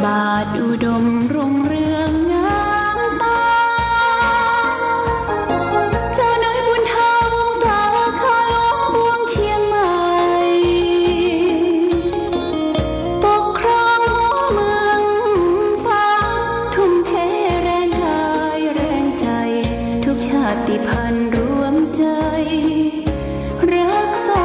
บาทอุดมรุ่งเรืองงามตาเจ้าน้อยบุญธรรมสาขาหลวงปวงเชียงใหม่ปกครองหัวเมืองฟ้าทุ่มเทแรงกายแรงใจทุกชาติพันธุ์รวมใจรักษา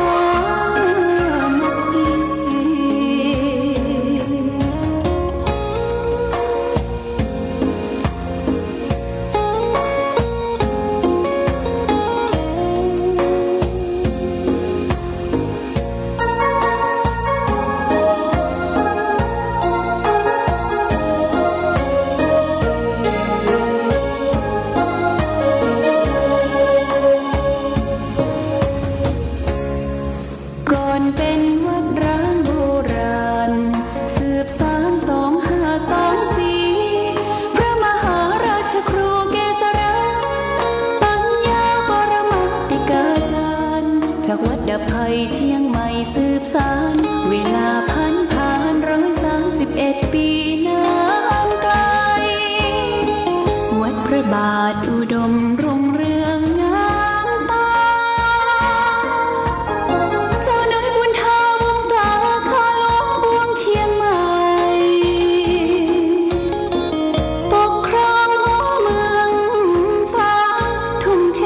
ก่อนเป็นวัดร้างโบราณสืบสาน2524พระมหาราชครูเกษราปัญญาปรมาติกาจารย์จากวัดดภัยเชียงใหม่สืบสานเวลาผ่าน131 ปีนานไกลวัดพระบาทอุดมรุ่งเรืองงามตาเจ้าน้อยบุญธรรมสาขาหลวงปวงเชียงใหม่ปกครองหัวเมืองฟ้าทุ่มเท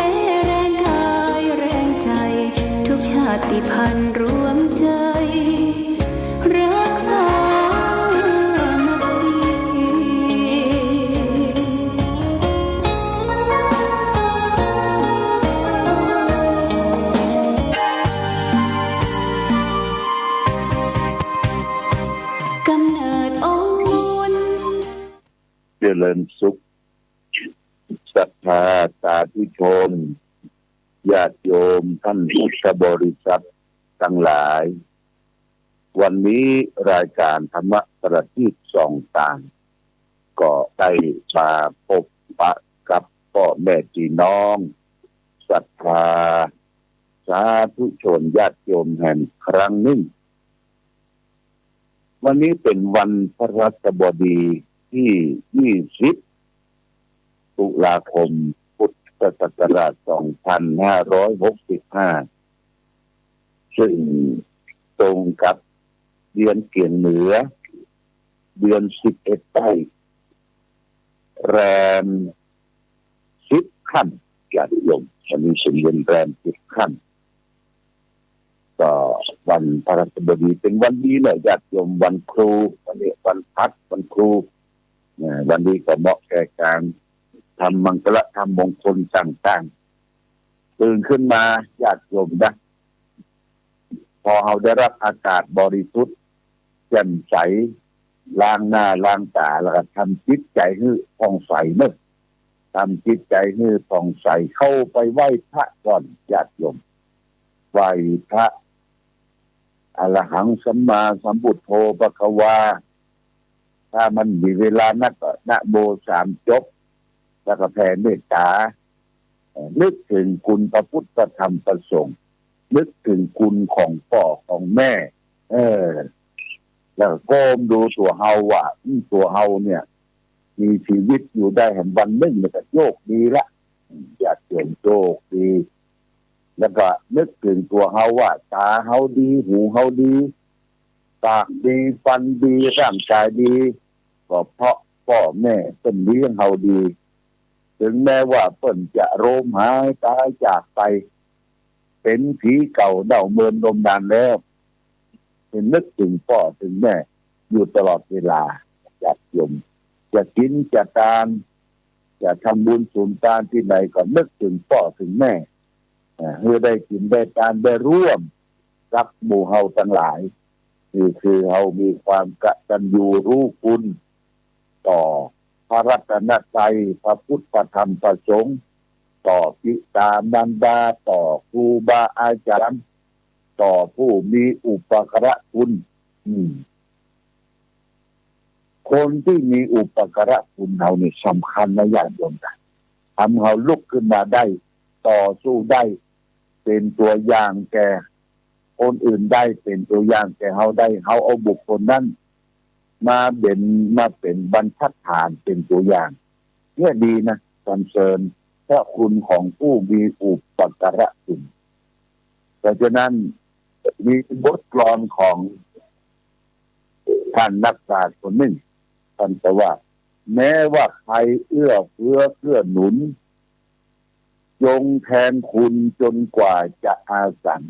แรงกายแรงใจทุกชาติพันธุ์รวมใจรักษากำเนิดองค์บุญ เจริญสุขศรัทธาสาธุชนญาติโยมท่านพุทธบริษัททั้งหลาย วันนี้รายการธรรมประทีปส่องต่างก็ได้มาพบปะกับพ่อแม่พี่น้องศรัทธาสาธุชนญาติโยมแห่งครั้งหนึ่งวันนี้เป็นวันพฤหัสบดีที่20 ตุลาคม พุทธศักราช 2565 ซึ่งตรงกับเดือนเกี่ยงเหนือ เดือน11 ใต้แรม10 ค่ำญาติโยมวันนี้เป็นเดือนแรม10 ค่ำก็วันพฤหัสบดีเป็นวันดีเลยญาติโยมวันครูวันนี้วันพักวันครูวันนี้ก็เหมาะแก่การทำมังคละธรรมมงคลต่างๆตื่นขึ้นมาญาติโยมนะพอเราได้รับอากาศบริสุทธิ์แจ่มใสล้างหน้าล้างตาแล้วก็ทำจิตใจให้ผ่องใสเนอะทำจิตใจให้ผ่องใสเข้าไปไหว้พระก่อนญาติโยมไหว้พระอรหังสัมมาสัมพุทโธภควาถ้ามันมีเวลานักก็นะโม3 จบแล้วก็แผ่เมตตานึกถึงคุณพระพุทธธรรมประสงค์นึกถึงคุณของพ่อของแม่แล้วก้มดูตัวเฮาว่าตัวเฮาเนี่ยมีชีวิตอยู่ได้แห่งวันหนึ่งมันก็โชคดีละอยากเห็นโชคดีแล้วก็นึกถึงตัวเฮาว่าตาเฮาดีหูเฮาดีปากดีฟันดีร่างกายดีก็เพราะพ่อแม่เป็นเลี้ยงเฮาดีถึงแม้ว่าเพิ่นจะโรมหายตายจากไปเป็นผีเก่าเน่าเมินลมนานแล้วเป็นนึกถึงพ่อถึงแม่อยู่ตลอดเวลาอยากยมจะกินจะทานจะทำบุญสุนทานที่ไหนก็นึกถึงพ่อถึงแม่เพื่อได้กินได้ทานได้ร่วมกับหมู่เฮาทั้งหลายนี่คือเฮามีความกตัญญูรู้คุณต่อพระรัตนตรัยพระพุทธธรรมประสงค์ต่อปิตามารดาต่อครูบาอาจารย์ต่อผู้มีอุปการะคุณคนที่มีอุปการะคุณเฮานี่สำคัญนะญาติโยมนะทำเฮาลุกขึ้นมาได้ต่อสู้ได้เป็นตัวอย่างแก่คนอื่นได้เป็นตัวอย่างแก่เฮาได้เฮาเอาบุคคลนั้น มาเป็นบรรทัดฐานเป็นตัวอย่างเนี่ยดีนะสรรเสริญพระคุณของผู้มีอุปการะคุณแต่ฉะนั้นมีบทกลอนของท่านนักปราชญ์คนหนึ่งท่านบอกว่าแม้ว่าใครเอื้อเฟื้อเกื้อหนุนจงแทนคุณจนกว่าจะอาสัน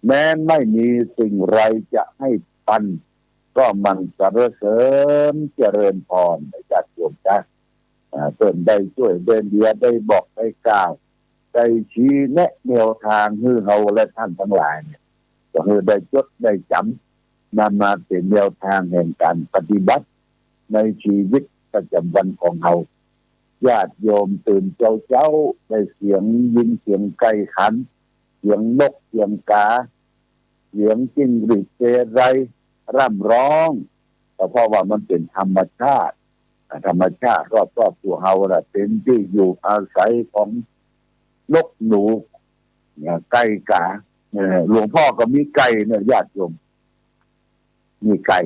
แม้ไม่มีสิ่งไรจะให้ปันก็มันสรรเสริญเจริญพรจากโยมจ้าเติมได้ช่วยเดินเดียได้บอกได้กล่าวได้ชี้แนะแนวทางให้เราและท่านทั้งหลายเนี่ยก็คือได้จดได้จำนำมาเป็นแนวทางแห่งการปฏิบัติในชีวิตประจำวันของเราญาติโยมตื่นเจ้าได้เสียงยินเสียงไก่ขันเสียงนกเสียงกาเสียงจิ้งหรีดเจไรร่ำร้องแต่เพราะว่ามันเป็นธรรมชาติรอบๆตัวเราน่ะเป็นที่อยู่อาศัยของนกหนูไก่กาหลวงพ่อก็มีไก่เนี่ยญาติโยมมีไก่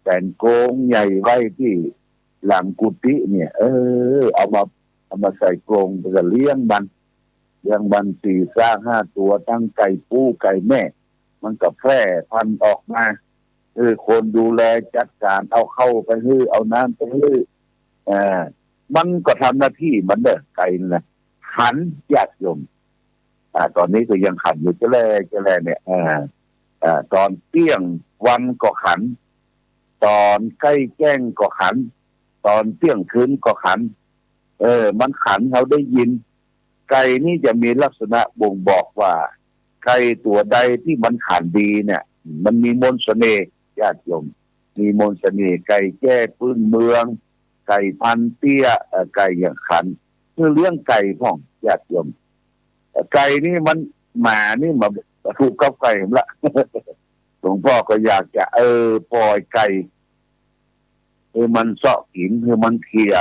แต่งโกงใหญ่ไว้ที่หลังกุฏิเนี่ยเอามาใส่กรงเพื่อเลี้ยงมัน4-5 ตัวทั้งไก่ปูไก่แม่มันก็แพร่พันธุ์ออกมาคนดูแลจัดการเอาเข้าไปเอาน้ำไปมันก็ทำหน้าที่มันเด้อไก่นะขันญาติโยมตอนนี้ก็ยังขันอยู่จะแลเนี่ยตอนเที่ยงวันก็ขันตอนใกล้แจ้งก็ขันตอนเที่ยงคืนก็ขันมันขันเขาได้ยินไก่นี่จะมีลักษณะบ่งบอกว่าไก่ตัวใดที่มันขันดีเนี่ยมันมีมนต์เสน่ห์ญาติโยมมีมนต์เสน่ห์ไก่แก้พื้นเมืองไก่พันเตี้ยไก่อย่างขันคือเลี้ยงไก่พ่องญาติโยมไก่นี่มันหมานี่มาถูกกับไก่ละ หลวงพ่อก็อยากจะปล่อยไก่มันเสาะกินมันเคลีย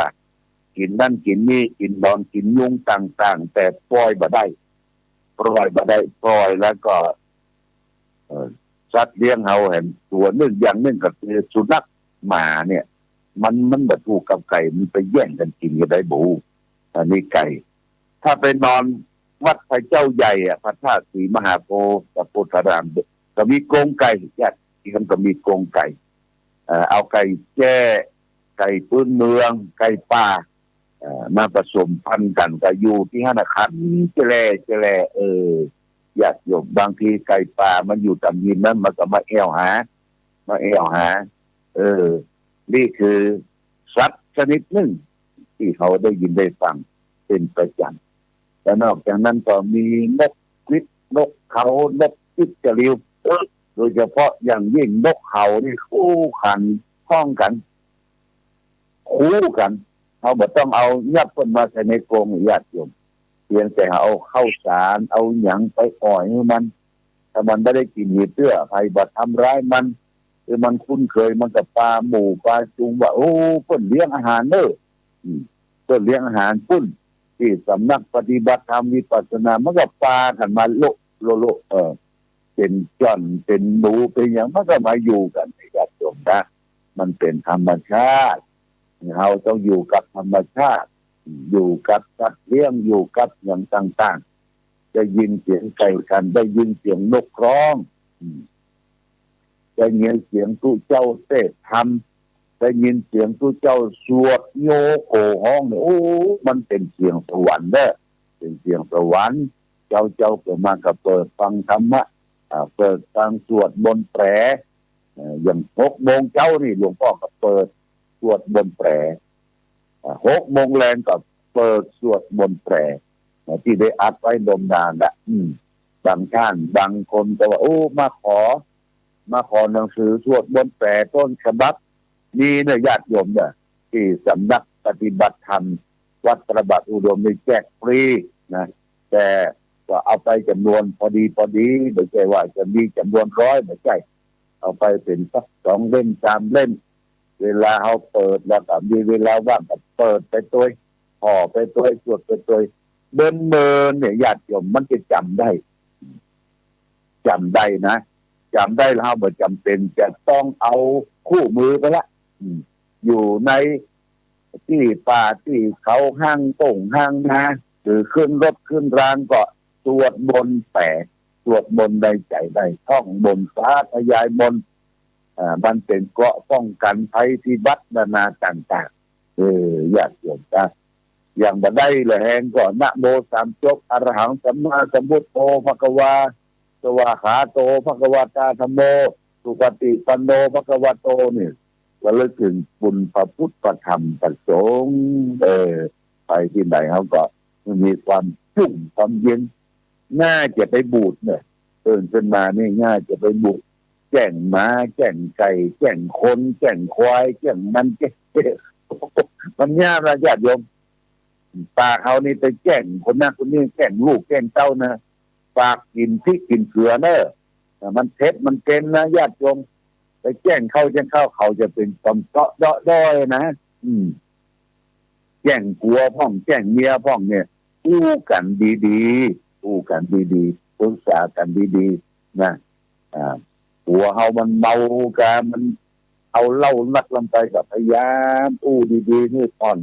กินนั่นกินนี่กินดอนกินยุงต่างๆแต่ปล่อยบ่ได้ปล่อยแล้วก็สัตว์เลี้ยงเฮาเห็นตัวนึงอย่างนึงก็คือสุนัขหมาเนี่ยมันบ่ถูกกับไก่มันไปแย่งกันกินก็ได้บูอันนี้ไก่ถ้าไปนอนวัดพระเจ้าใหญ่พระธาตุศรีมหาโพธิ์กับโพธารามก็มีกรงไก่ญาติที่มันก็มีกรงไก่เอาไก่แจ้ไก่พื้นเมืองไก่ป่ามาผสมพันธุ์กันก็อยู่ที่ธนาคารเจแลญาติโยมบางทีไก่ป่ามันอยู่ตามหินนั้นมันก็มาแอวหานี่คือสัตว์ชนิดหนึ่งที่เขาได้ยินได้ฟังเป็นประจำแต่นอกจากนั้นก็มีนกควิดนกเขานกจิกจริวโดยเฉพาะอย่างยิ่งนกเขานี่คู่ขันข้องกันเขาบ่ต้องเอายับคนมาใส่ในกรงญาติโยมเพียงแต่เอาเข้าสารเอาหยังไปอ่อยให้มันถ้ามันไม่ได้กินเตื้อใครบ่ทำร้ายมันคือมันคุ้นเคยมันกับปลาหมูปลาจุงว่าเพิ่นเลี้ยงอาหารเด้อเพิ่นเลี้ยงอาหารปุ้นที่สำนักปฏิบัติธรรมวิปัสสนามันก็ปลากันมาโลเป็นจ้อนเป็นหนูเป็นอย่างมันก็มาอยู่กันญาติโยมนะมันเป็นธรรมชาติเราต้องอยู่กับธรรมชาติอยู่กับสัตว์เลี้ยงอยู่กับอย่างต่างๆได้ยินเสียงไก่กันได้ยินเสียงนกร้องได้ยินเสียงตู้เจ้าเทศธรรมได้ยินเสียงตู้เจ้าสวดโยโกห้องเนี่ยมันเป็นเสียงสวรรค์เด้อเป็นเสียงสวรรค์เจ้าเกิดมาก็เปิดฟังธรรมะเปิดฟังสวดบนแตรอย่าง6 โมงเช้านี่หลวงพ่อก็เปิดสวดบนแตร6 โมงแรงก็เปิดสวดบนแตรที่ได้อัดไว้ดมนานละบางท่านบางคนก็ว่ามาขอหนังสือสวดบนแตรต้นฉบับนี่เนี่ยญาติโยมเนี่ยที่สำนักปฏิบัติธรรมวัดประบัติอุดมได้แจกฟรีนะแต่ก็เอาไปจำนวนพอดีไม่ใช่ว่าจะมีจำนวน100ไม่ใช่เอาไปเป็นสัก2 เล่ม 3 เล่มเวลาเขาเปิดแล้วก็มีเวลาว่างก็เปิดไปตัวห่อไปตัวสวดไปตัวเดินเนี่ยญาติโยมมันจะจำได้นะจำได้แล้วบ่จำเป็นจะต้องเอาคู่มือไปละ อยู่ในที่ป่าที่เขาห้างต่งห้างนาหรือขึ้นรถขึ้นรางก็สวดบนต์แปดสวดบนต์ได้ใจได้ท่องบนต์ฟ้าทยายบนต์มันเป็นเกราะป้องกันภัยพิบัตินานาต่างๆญาติโยมนะอย่างบัดได้ละแหงก่อนนะโมสามจบอรหังสัมมาสัมพุทโธภควาสวาขาโตภควตาธัมโมสุปฏิปันโนภควโตเนี่ยระลึกถึงบุญพระพุทธพระธรรมพระสงฆ์ไปที่ไหนเขาก็มีความชุ่มความเย็นน่าจะไปบูดเนี่ยตื่นขึ้นมานี่ง่ายจะไปบูดแก่งม้าแก่งไก่แก่งคนแก่งควายแก่งมันแก่งมันยากนะญาติโยมปากเขานี่ไปแก่งคนนั้นคนนี้แก่งลูกแก่งเต้านะปากกินพริกกินเกลือเนอะมันเท็ดมันเก่งนะญาติโยมไปแจ้งเขาเขาจะเป็นความเจาะด้อยนะแจ้งผัวพ่องแจ้งเมียพ่องเนี่ยอู้กันดีๆอู้กันดีๆปรึกษากันดีๆนะผัวเขามันเมากันมันเอาเหล้านักลำไปกับพยายามอู้ดีๆนี่ผ่อน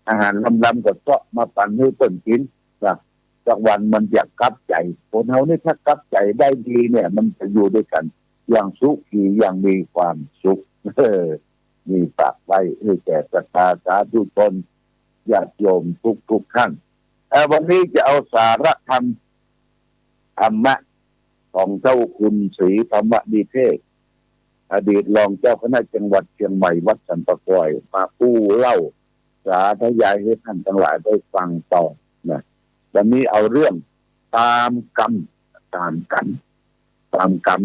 อาหารลำๆก็เจาะมาปั่นให้เปิ่นกินนะสักวันมันอยากกลับใจคนเขานี่ถ้ากลับใจได้ดีเนี่ยมันจะอยู่ด้วยกันอย่างสุขีอย่างมีความสุขมีฝากไว้ให้แก่ศรัทธาสาธุชนญาติโยมทุกท่านวันนี้จะเอาสาระธรรมะของเจ้าคุณศรีธรรมดีเทศอดีตรองเจ้าคณะจังหวัดเชียงใหม่วัดสันปะกอยมาปูเล่าสาธยายให้ท่านทั้งหลายได้ฟังต่อนะวันนี้เอาเรื่องตามกรรม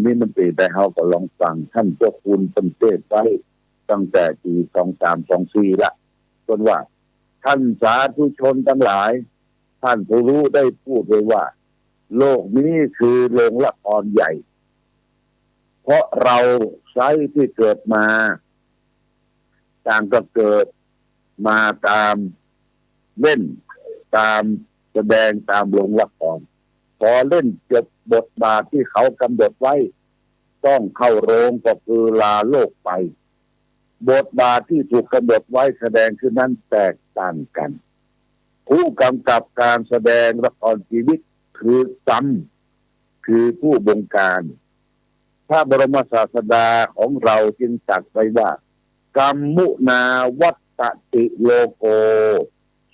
นี่มันเป็นแต่เขาก็ลองฟังท่านเจ้าคุณเป็นเทศไว้ตั้งแต่ปี2324ละจนว่าท่านสาธุชนทั้งหลายท่านผู้รู้ได้พูดไว้ว่าโลกนี้คือโรงละครใหญ่เพราะเราใช้ที่เกิดมาต่างก็เกิดมาตามเล่นตามแสดงตามโรงละครพอเล่นจบบทบาทที่เขากำหนดไว้ต้องเข้าโรงก็คือลาโลกไปบทบาทที่ถูกกำหนดไว้แสดงขึ้นนั้นแตกต่างกันผู้กำกับการแสดงละครชีวิตคือกรรมคือผู้บงการพระบรมศาสดาของเราจึงตรัสไว้ว่ากรรมมุนาวัตติโลโก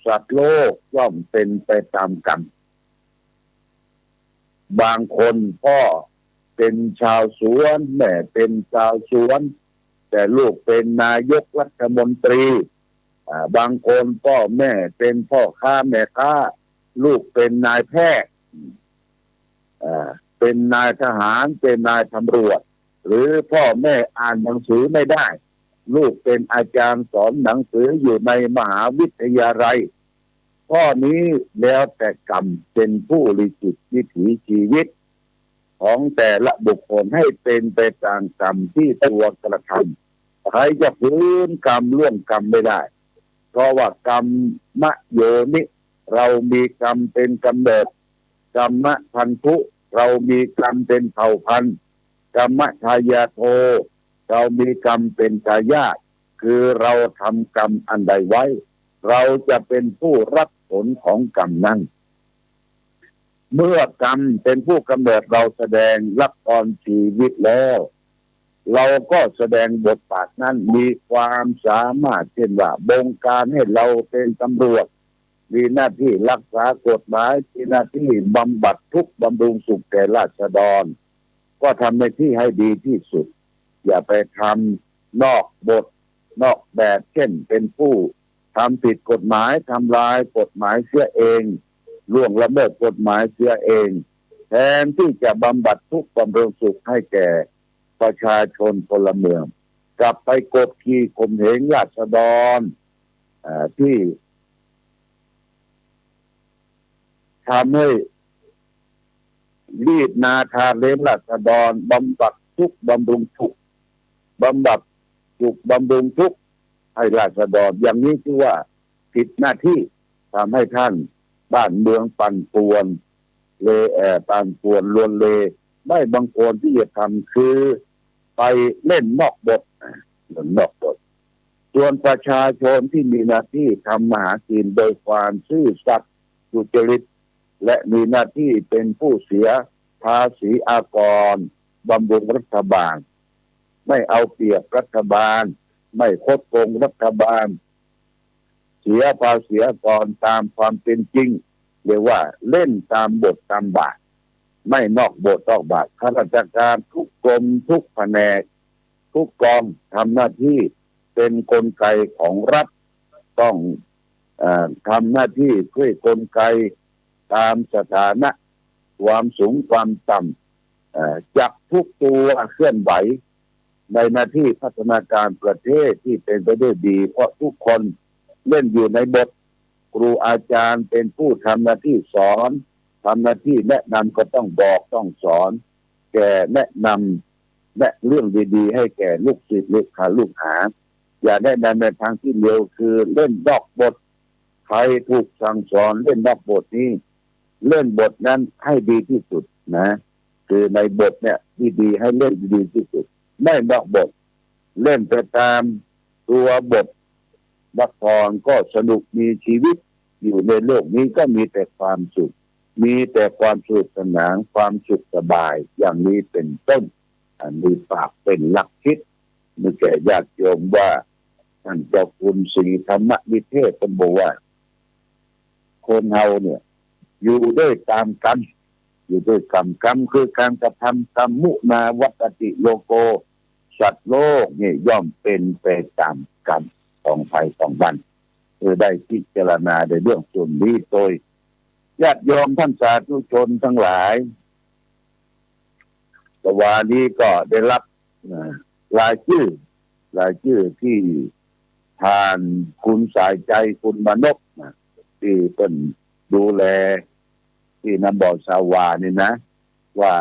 สัตว์โลกย่อมเป็นไปตามกรรมบางคนพ่อเป็นชาวสวนแม่เป็นชาวสวนแต่ลูกเป็นนายกรัฐมนตรีบางคนพ่อแม่เป็นพ่อค้าแม่ค้าลูกเป็นนายแพทย์เป็นนายทหารเป็นนายตำรวจหรือพ่อแม่อ่านหนังสือไม่ได้ลูกเป็นอาจารย์สอนหนังสืออยู่ในมหาวิทยาลัยข้อนี้แล้วแต่กรรมเป็นผู้ลิขิตวิถีชีวิตของแต่ละบุคคลให้เป็นไปตามกรรมที่ตัวกระทำใครจะฝืนกรรมล่วงกรรมไม่ได้เพราะว่ากรรมมะโยนิเรามีกรรมเป็นกำเนิดกรรมพันธุเรามีกรรมเป็นเผ่าพันธุ์กรรมทายาโทเรามีกรรมเป็นทายาทคือเราทำกรรมอันใดไว้เราจะเป็นผู้รับผลของกรรมนั้นเมื่อกรรมเป็นผู้กำเนิดเราแสดงละครชีวิตแล้วเราก็แสดงบทบาทนั้นมีความสามารถเช่นว่าบงการให้เราเป็นตำรวจมีหน้าที่รักษากฎหมายมีหน้าที่บำบัดทุกข์บำรุงสุขแก่ราษฎรก็ทำในที่ให้ดีที่สุดอย่าไปทำนอกบทนอกแบบเช่นเป็นผู้ทำผิดกฎหมายทำลายกฎหมายเสียเองล่วงละเมิดกฎหมายเสียเองแทนที่จะบำบัดทุกข์บำรุงสุขให้แก่ประชาชนพลเมืองกลับไปกดขี่ข่มเหงราษฎรที่ทำให้รีดนาทาเล้นราษฎรบำบัดทุกข์บำรุงทุกข์บำบัดสุขบำรุงทุกข์ให้ราษฎรอย่างนี้ชื่อว่าผิดหน้าที่ทำให้ท่านบ้านเมืองปั่นป่วนปั่นป่วนลวนเลไม่บางคนที่จะทำคือไปเล่นนอกบท ส่วนประชาชนที่มีหน้าที่ทำมาหากินโดยความซื่อสัตย์สุจริตและมีหน้าที่เป็นผู้เสียภาษีอากรบำรุงรัฐบาลไม่เอาเปรียบรัฐบาลไม่คดโกงรัฐบาลเสียภาษีอากรตามความเป็นจริงเรียกว่าเล่นตามบทตามบาทไม่นอกบทนอกบาทข้าราชการทุกกรมทุกแผนกทุกกองทำหน้าที่เป็นกลไกของรัฐต้องทำหน้าที่ช่วยกลไกตามสถานะความสูงความต่ำจับทุกตัวเคลื่อนไหวในหน้าที่พัฒนาการประเทศที่เป็นไปได้ดีเพราะทุกคนเล่นอยู่ในบทครูอาจารย์เป็นผู้ทำหน้าที่สอนทำหน้าที่แนะนำก็ต้องบอกต้องสอนแก่แนะนำและเรื่องดีๆให้แก่ลูกศิษย์ลูกหาอย่าได้นำในทางที่เร็วคือเล่นนอกบทใครถูกสั่งสอนเล่นนอกบทนี้เล่นบทนั้นให้ดีที่สุดนะคือในบทเนี่ยที่ดีให้เล่นดีที่สุดไม่นอกบทเล่นไปตามตัวบทละครก็สนุกมีชีวิตอยู่ในโลกนี้ก็มีแต่ความสุขมีแต่ความสุขสนานความสุขสบายอย่างนี้เป็นต้นอันนี้ฝากเป็นหลักคิดเมื่อแก่ญาติโยมว่าท่านเจ้าคุณศรีธรรมวิเทศน์ท่านบอกว่าคนเฮาเนี่ยอยู่ด้วยตามกรรมอยู่ด้วยกรรมคือการกระทำกรรมมุนาวัตติโลโกสัตว์โลกเนี่ยย่อมเป็นไปตามกรรมของใครของมันได้พิจารณาในเรื่องส่วนนี้โดยญาติโยมท่านสาธุชนทั้งหลายวานี้ก็ได้รับรายชื่อที่ทานคุณสายใจคุณมนพที่เป็นดูแลที่นำบ่อสาวานี่นะว่า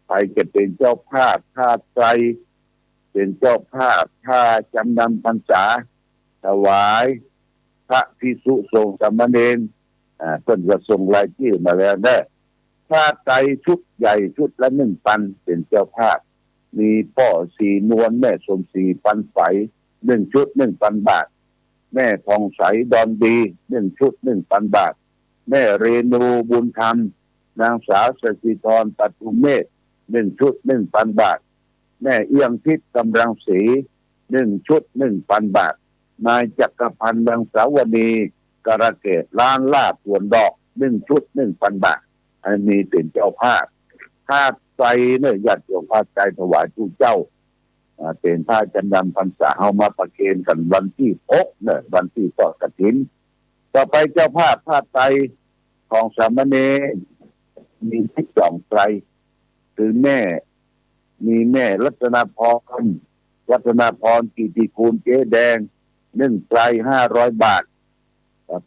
ใครจะเป็นเจ้าภาพถ้าใจเป็นเจ้าภาพถ้าจำนำพรรษาถวายพระภิกษุสงฆ์สามเณรเพิ่นก็ส่งรายชื่อมาแล้วเด้อถ้าใจชุดใหญ่ชุดละ1,000เป็นเจ้าภาพมีพ่อสีนวลแม่สมศรีปันไฝ1ชุด 1,000 บาทแม่ทองใสดอนดี1ชุด 1,000 บาทแม่เรนูบุญธรรมนางสาวสศิธรปทุมเมธ1ชุด 1,000 บาทแม่เอียงทิพย์กำลังศรี1ชุด 1,000 บาทนายจักรพันธ์ดังสาวณีกระเกตล้านลาดสวนดอก1ชุด 1,000 บาทอันนี้เป็นเจ้าภาพถ้าใจเนี่ยญาติโยมพาใจถวายผู้เจ้าเป็นผ้าจันดำพรรษาเอามาประเคนกันวันที่6เนี่ยวันที่ทอดกฐินต่อไปเจ้าภาพผ้าไตรของสามเณรมีที่สองไตรคือแม่มีแม่รัตนาพรกิติคูณเจ๊แดง1ไตร500 บาท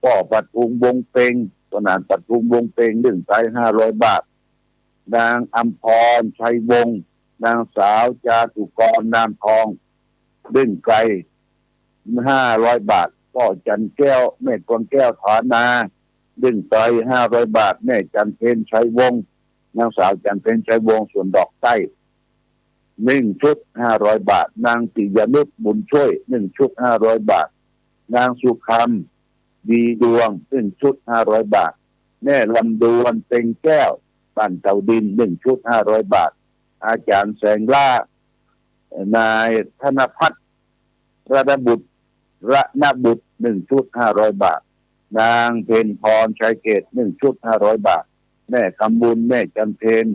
พ่อปทุมวงเปงตนานปทุมวงเปง1ไตร500 บาทนางอัมพรชัยวงศ์นางสาวจาตุกรนามทอง1ไกร500 บาทพ่อจันแก้วแม่กวนแก้วฐานา1ไตร500 บาทแม่จันเพ็ญชัยวงศ์นางสาวจันเพ็ญชัยวงศ์ส่วนดอกใต้1ชุด500 บาทนางปิยนุชบุญช่วย1ชุด500 บาทนางสุคำดีดวง1ชุด500 บาทแม่ลำดวนเต็งแก้วบ้านเต่าดิน1ชุด500 บาทอาจารย์แสงล่านายธนพัฒน์ระนบุตร1ชุด500 บาทนางเพ็ญพรชัยเกต1ชุด500 บาทแม่คำบุญแม่จันเพญ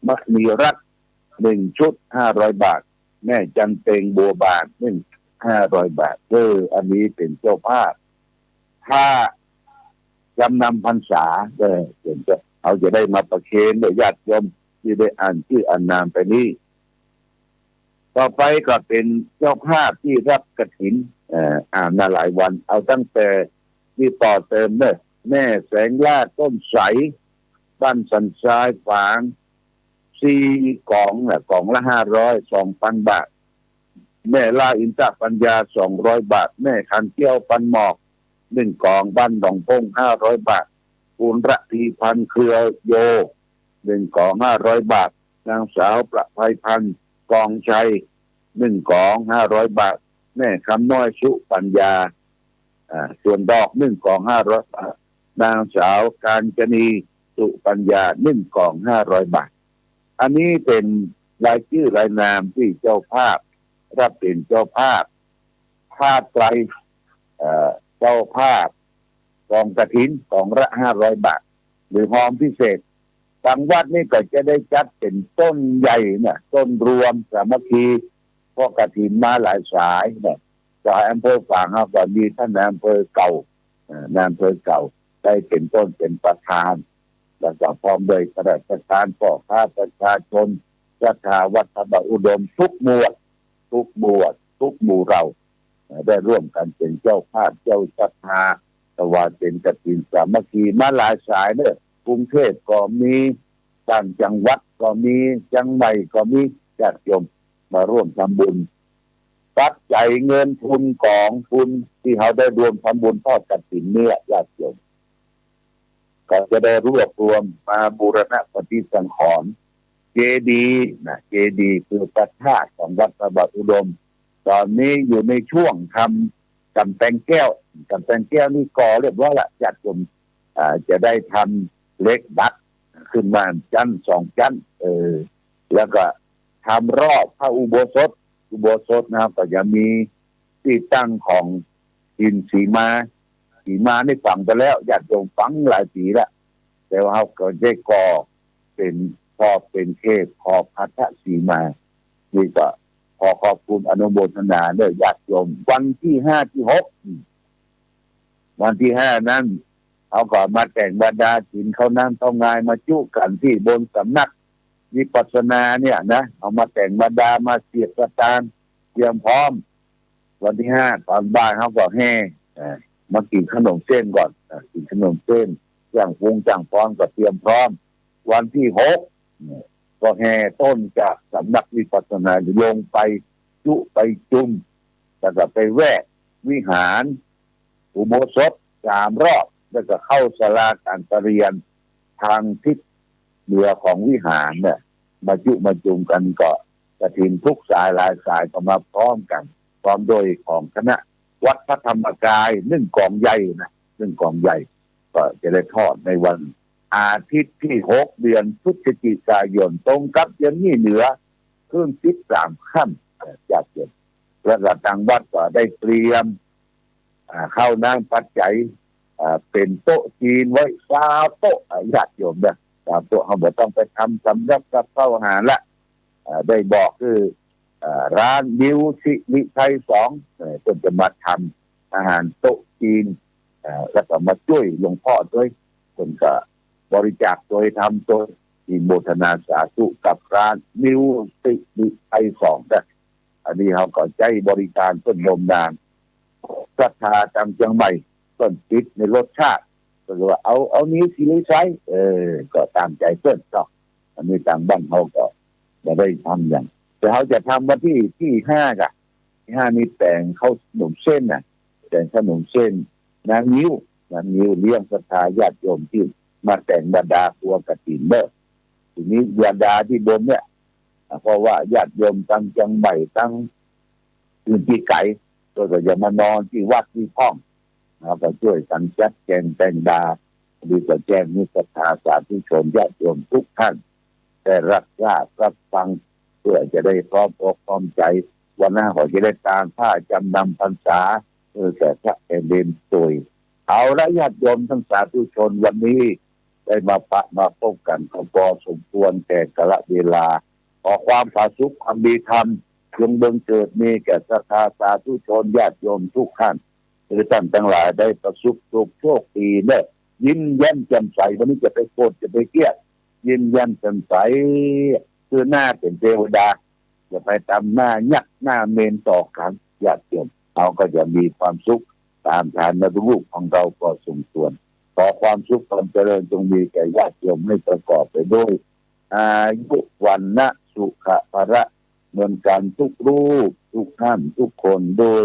มัมีรัตน์1ชุด500 บาทแม่จันเปงบัวบาน500 บาทอันนี้เป็นเจ้าภาพถ้าจำนำพรรษาเขาจะได้มาประเคนโดยญาติโยมที่ได้อ่านชื่ออ่านนามไปนี้ต่อไปก็เป็นเจ้าภาพที่รับกฐินอ่านมาหลายวันเอาตั้งแต่ที่ต่อเติมเนี่ยแม่แสงล่าต้นใสบ้านสันทรายฝาง4กล่องละ500 2,000 บาทแม่ล่าอินทปัญญา200 บาทแม่คันเกี้ยวปันหมอก1กล่องบ้านดองพง500 บาทคุณระพีพันธ์เครือโย1กล่อง500 บาทนางสาวประภัยพันธ์กองชัย1กล่อง500 บาท แม่คำน้อยสุปัญญาส่วนดอก1 กล่อง500 บาทนางสาวการจนีสุปัญญา1 กล่อง500 บาทอันนี้เป็นรายชื่อรายนามที่เจ้าภาพรับเป็นเจ้าภาพผ้าไตรเจ้าภาพกองกฐินกองละ500 บาทหรือหอมพิเศษทางวัดนี่ก็จะได้จัดเป็นต้นใหญ่เนี่ยต้นรวมสามัคคีเพราะกฐินมาหลายสายเนี่ยจากอำเภอฝางครับก็มีท่านนายอำเภอเก่านายอำเภอเก่าได้เป็นต้นเป็นประธานแล้วก็พร้อมโดยข้าราชการพ่อค้าประชาชนศรัทธาวัดพระอุดมทุกหมู่เราได้ร่วมกันเป็นเจ้าภาพเจ้าศรัทธาตะวันเป็นกฐินสามัคคีมาหลายสายเนี่ยกรุงเทพก็มีต่างจังหวัดก็มีจังใหม่ก็มีญาติโยมมาร่วมทำบุญปัจจัยเงินทุนของทุนที่เขาได้รวมทำบุญทอดกฐินเนี่ยญาติโยมก็จะได้รวบรวมมาบูรณะปฏิสังขรณ์เจดีย์เจดีย์คือพระธาตุของวัดพระบาทอุดมตอนนี้อยู่ในช่วงทำกำแพงแก้วนี่ก่อเรียบร้อยละญาติโยมจะได้ทำเล็กดัดขึ้นมาชั้น2 ชั้นแล้วก็ทำรอบพระอุโบสถนะครับก็จะมีที่ตั้งของหินสีมานี่ฝังไปแล้วญาติโยมฝังหลายปีแล้วแต่ว่าเขาก็ได้ก่อเป็นพอเป็นเทพขอบพัทธสีมานี่ก็ขอขอบคุณอนุโมทนาด้วยญาติโยมวันที่5 ที่ 6วันที่5นั้นเขาก็มาแต่งบรรดาศีลเขานั่งเขางายมาจุกันที่บนสำนักวิปัสสนาเนี่ยนะเอามาแต่งบรรดามาเสียบประตานเตรียมพร้อมวันที่5ตอนบ่ายเขาก็แห่มากินขนมเส้นก่อนกินขนมเส้นย่างพุงจ้างพร้อมก็เตรียมพร้อมวันที่6ก็แห่ต้นจากสำนักวิปัสสนาลงไปจุไปจุ่มแล้วก็ไปแวะวิหารอุโบสถ3 รอบแล้วก็เข้าศาลาการประเรียนทางทิศเหนือของวิหารเนี่ยมาจุ่มกันก็กฐินทุกสายหลายสายก็มาพร้อมกันพร้อมโดยของคณะวัดพระธรรมกาย1 กล่องใหญ่1 กล่องใหญ่ก็จะได้ทอดในวันอาทิตย์ที่6 เดือนพฤศจิกายนตรงกับเดือนนี้เหนือขึ้น13 ค่ำจากเดือนและทางวัดก็ได้เตรียมเข้านั่งปัจจัยเป็นโต๊ะจีนไว้3 โต๊ะญาติโยมเนี่ย3 โต๊ะเขาบอกต้องไปทำสำรับกับข้าวอาหารละได้บอกคือร้านดิวสิริชัย2ต้นจะมาทำอาหารโต๊ะจีนแล้วก็มาช่วยหลวงพ่อด้วยคนก็บริจาคโดยทำโดยที่โมทนาสาธุกับร้านดิวสิริชัย2นะอันนี้เขาก็ใจบริการต้นลมนานศรัทธาจำเชียงใหม่ต้นติดในรสชาติก็ว่าเอานี้สิริชัยก็ตามใจเพื่อนก็อันนี้ต่างบ้านเขาก็จะได้ทำอย่างแต่เขาจะทำวันที่5กันที่5นี้แต่งข้าวขนมเส้นแต่งขนมเส้นนางนิ้วเลี้ยงศรัทธาญาติโยมที่มาแต่งบรรดาครัวกฐินเด้อทีนี้บรรดาที่บนเนี่ยเพราะว่าญาติโยมตั้งจังใหม่ตั้งพื้นที่ไกลก็จะมานอนที่วัดที่ห้องก็ช่วยกันจัดแจงแต่งดาดีกว่าแจ้งนิสทาสาธุชนญาติโยมทุกท่านได้รับฟังเพื่อจะได้พร้อมอกพร้อมใจวันหน้าขอจะได้ตามผ้าจำนำพรรษาแต่พระเดนสวยเอาละญาติโยมทั้งสาธุชนวันนี้ได้มาพบกันก็พอสมควรแต่กะเวลาขอความผาสุกความดีธรรมจงบังเกิดมีแก่ศรัทธาสาธุชนญาติโยมทุกท่านหรือท่านทั้งหลายได้ประสบสุขโชคดีเนี่ยยิ้มแย้มแจ่มใสวันนี้จะไปโกรธจะไปเกลียดยิ้มแย้มแจ่มใสคือหน้าเป็นเทวดาจะไปตามหน้ายักหน้าเมนต่อกันญาติโยมเราก็จะมีความสุขตามฐานรูปของเราก็สมควรขอความสุขความเจริญจงมีแก่ญาติโยมให้ประกอบไปด้วยอายุวันนะสุขะภระเหมือนกันทุกรูปทุกท่านทุกคนโดย